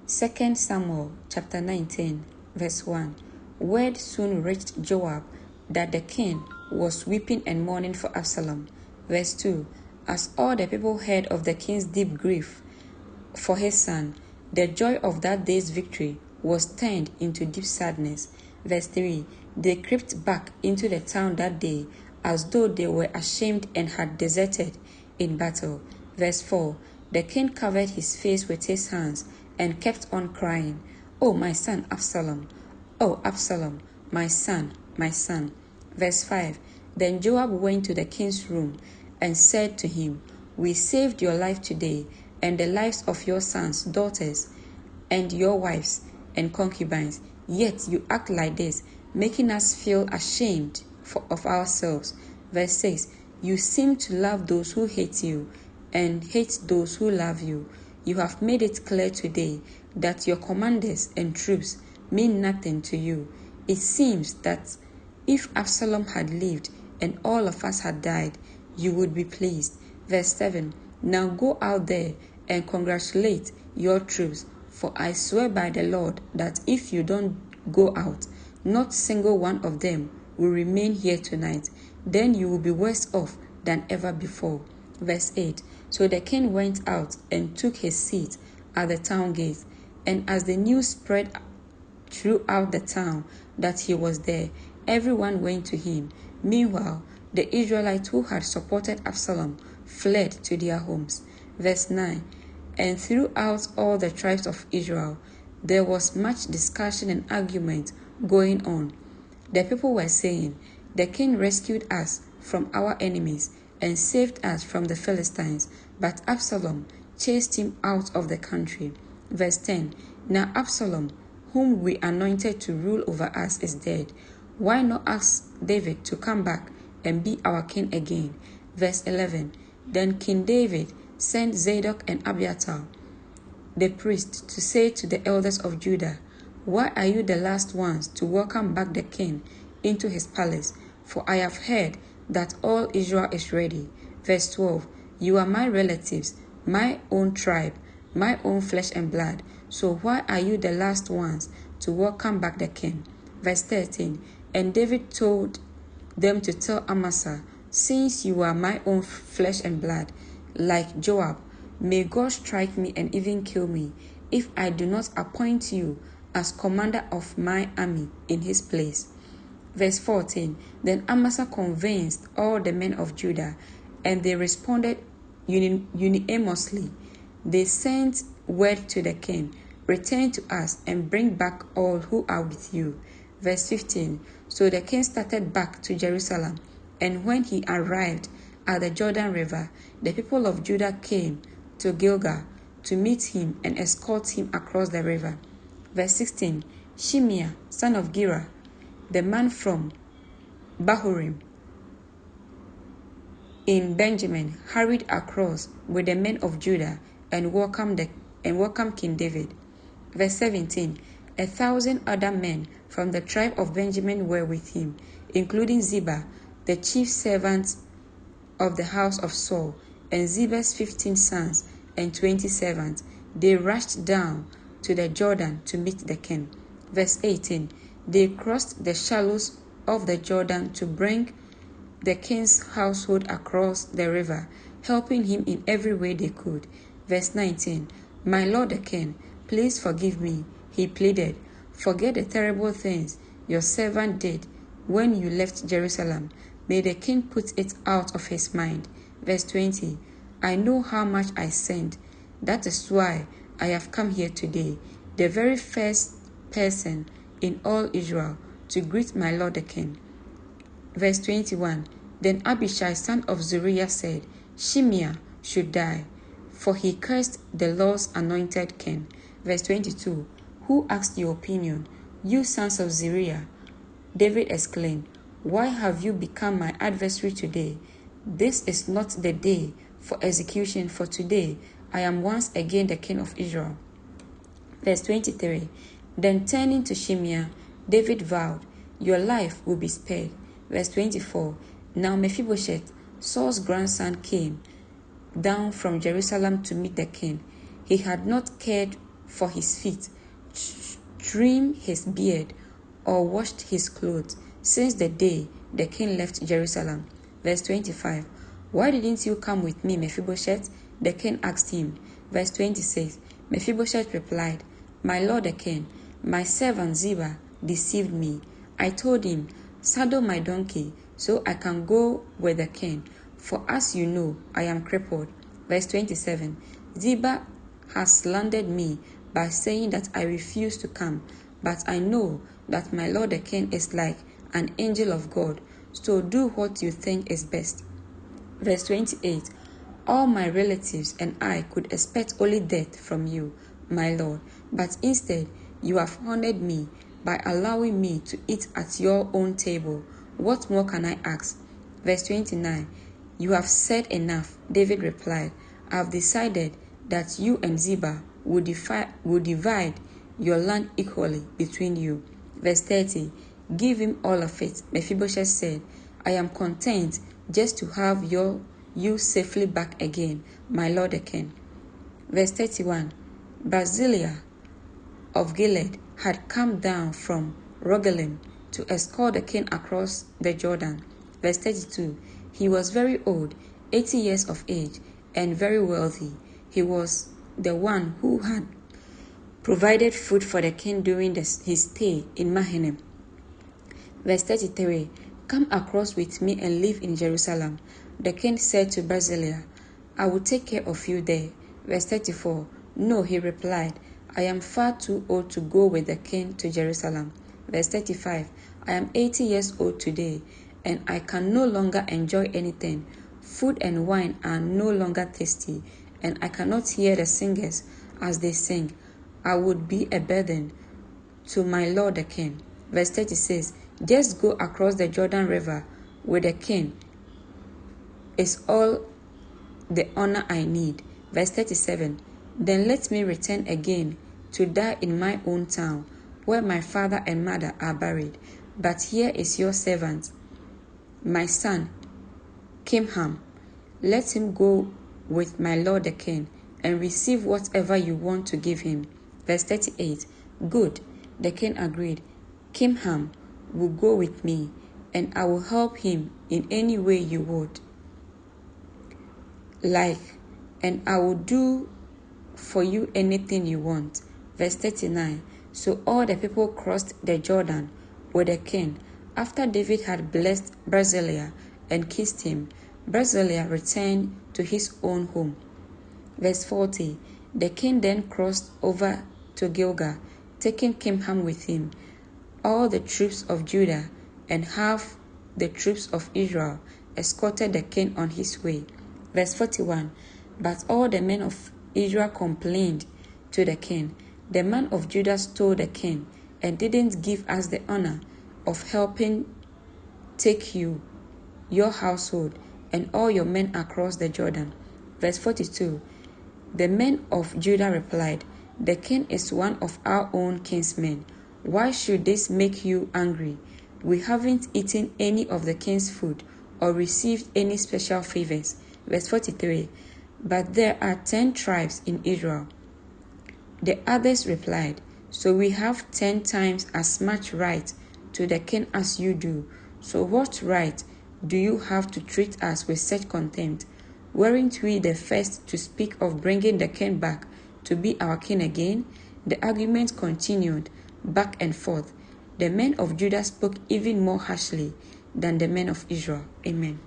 2 Samuel chapter 19, verse 1. Word soon reached Joab that the king was weeping and mourning for Absalom. Verse 2. As all the people heard of the king's deep grief for his son, the joy of that day's victory was turned into deep sadness. Verse 3. They crept back into the town that day as though they were ashamed and had deserted in battle. Verse 4. The king covered his face with his hands and kept on crying, "Oh, my son Absalom! Oh, Absalom, my son, my son." Verse 5. Then Joab went to the king's room and said to him, "We saved your life today and the lives of your sons, daughters, and your wives and concubines, yet you act like this, making us feel ashamed of ourselves." Verse 6. You seem to love those who hate you and hate those who love you. You have made it clear today that your commanders and troops mean nothing to you. It seems that if Absalom had lived and all of us had died, you would be pleased. Verse 7. Now go out there and congratulate your troops, for I swear by the Lord that if you don't go out, not single one of them will remain here tonight. Then you will be worse off than ever before. Verse 8. So the king went out and took his seat at the town gate, and as the news spread throughout the town that he was there, everyone went to him. Meanwhile, the Israelites who had supported Absalom fled to their homes. Verse 9. And throughout all the tribes of Israel, there was much discussion and argument going on. The people were saying, "The king rescued us from our enemies and saved us from the Philistines, but Absalom chased him out of the country." Verse 10. Now Absalom, whom we anointed to rule over us, is dead. Why not ask David to come back and be our king again? Verse 11. Then King David sent Zadok and Abiathar, the priests, to say to the elders of Judah, "Why are you the last ones to welcome back the king into his palace? For I have heard that all Israel is ready." Verse 12. You are my relatives, my own tribe, my own flesh and blood. So why are you the last ones to welcome back the king? Verse 13. And David told them to tell Amasa, "Since you are my own flesh and blood, like Joab, may God strike me and even kill me if I do not appoint you as commander of my army in his place." Verse 14. Then Amasa convinced all the men of Judah, and they responded unanimously. They sent word to the king, "Return to us and bring back all who are with you." Verse 15. So the king started back to Jerusalem, and when he arrived at the Jordan River, the people of Judah came to Gilgal to meet him and escort him across the river. Verse 16. Shimei, son of Gera, the man from Bahurim in Benjamin, hurried across with the men of Judah and welcomed King David. Verse 17. 1,000 other men from the tribe of Benjamin were with him, including Ziba, the chief servant of the house of Saul, and Ziba's 15 sons and 20 servants. They rushed down to the Jordan to meet the king. Verse 18. They crossed the shallows of the Jordan to bring the king's household across the river, helping him in every way they could. Verse 19. My lord the king, please forgive me, he pleaded. Forget the terrible things your servant did when you left Jerusalem. May the king put it out of his mind. Verse 20. I know how much I sinned. That is why I have come here today, the very first person in all Israel to greet my lord the king. Verse 21. Then Abishai, son of Zeruiah, said, Shimei should die, for he cursed the Lord's anointed king. Verse 22. Who asked your opinion, you sons of Zeruiah? David exclaimed, why have you become my adversary today? This is not the day for execution, for today I am once again the king of Israel. Verse 23. Then turning to Shimei, David vowed, your life will be spared. Verse 24. Now Mephibosheth, Saul's grandson, came down from Jerusalem to meet the king. He had not cared for his feet, trimmed his beard, or washed his clothes since the day the king left Jerusalem. Verse 25. Why didn't you come with me, Mephibosheth? The king asked him. Verse 26. Mephibosheth replied, My lord the king, my servant Ziba deceived me. I told him, Saddle my donkey so I can go with the king, for as you know, I am crippled. Verse 27. Ziba has slandered me by saying that I refuse to come, but I know that my lord the king is like an angel of God, so do what you think is best. Verse 28. All my relatives and I could expect only death from you, my lord, but instead you have honored me by allowing me to eat at your own table. What more can I ask? Verse 29. You have said enough, David replied. I have decided that you and Ziba will divide your land equally between you. Verse 30. Give him all of it, Mephibosheth said. I am content just to have you safely back again, my lord the king. Verse 31. Barzillai of Gilead had come down from Rogelim to escort the king across the Jordan. Verse 32. He was very old, 80 years of age, and very wealthy. He was the one who had provided food for the king during his stay in Mahanaim. Verse 33. Come across with me and live in Jerusalem. The king said to Barzillai, I will take care of you there. Verse 34. No, he replied, I am far too old to go with the king to Jerusalem. Verse 35. I am 80 years old today, and I can no longer enjoy anything. Food and wine are no longer tasty, and I cannot hear the singers as they sing. I would be a burden to my lord the king. Verse 36. Just go across the Jordan River with the king is all the honor I need. Verse 37. Then let me return again to die in my own town, where my father and mother are buried. But here is your servant, my son, Kimham. Let him go with my lord the king and receive whatever you want to give him. Verse 38. Good, the king agreed. Kimham will go with me, and I will help him in any way you would like, and I will do for you anything you want. Verse 39. So all the people crossed the Jordan with the king. After David had blessed Barzillai and kissed him, Barzillai returned to his own home. Verse 40. The king then crossed over to Gilgal, taking Kimham with him. All the troops of Judah and half the troops of Israel escorted the king on his way. Verse 41. But all the men of Israel complained to the king. The man of Judah stole the king and didn't give us the honor of helping take you, your household, and all your men across the Jordan. Verse 42. The men of Judah replied, The king is one of our own kinsmen. Why should this make you angry? We haven't eaten any of the king's food or received any special favors. Verse 43. But there are 10 tribes in Israel. The others replied, So we have 10 times as much right to the king as you do. So what right do you have to treat us with such contempt? Weren't we the first to speak of bringing the king back to be our king again? The argument continued back and forth. The men of Judah spoke even more harshly than the men of Israel. Amen.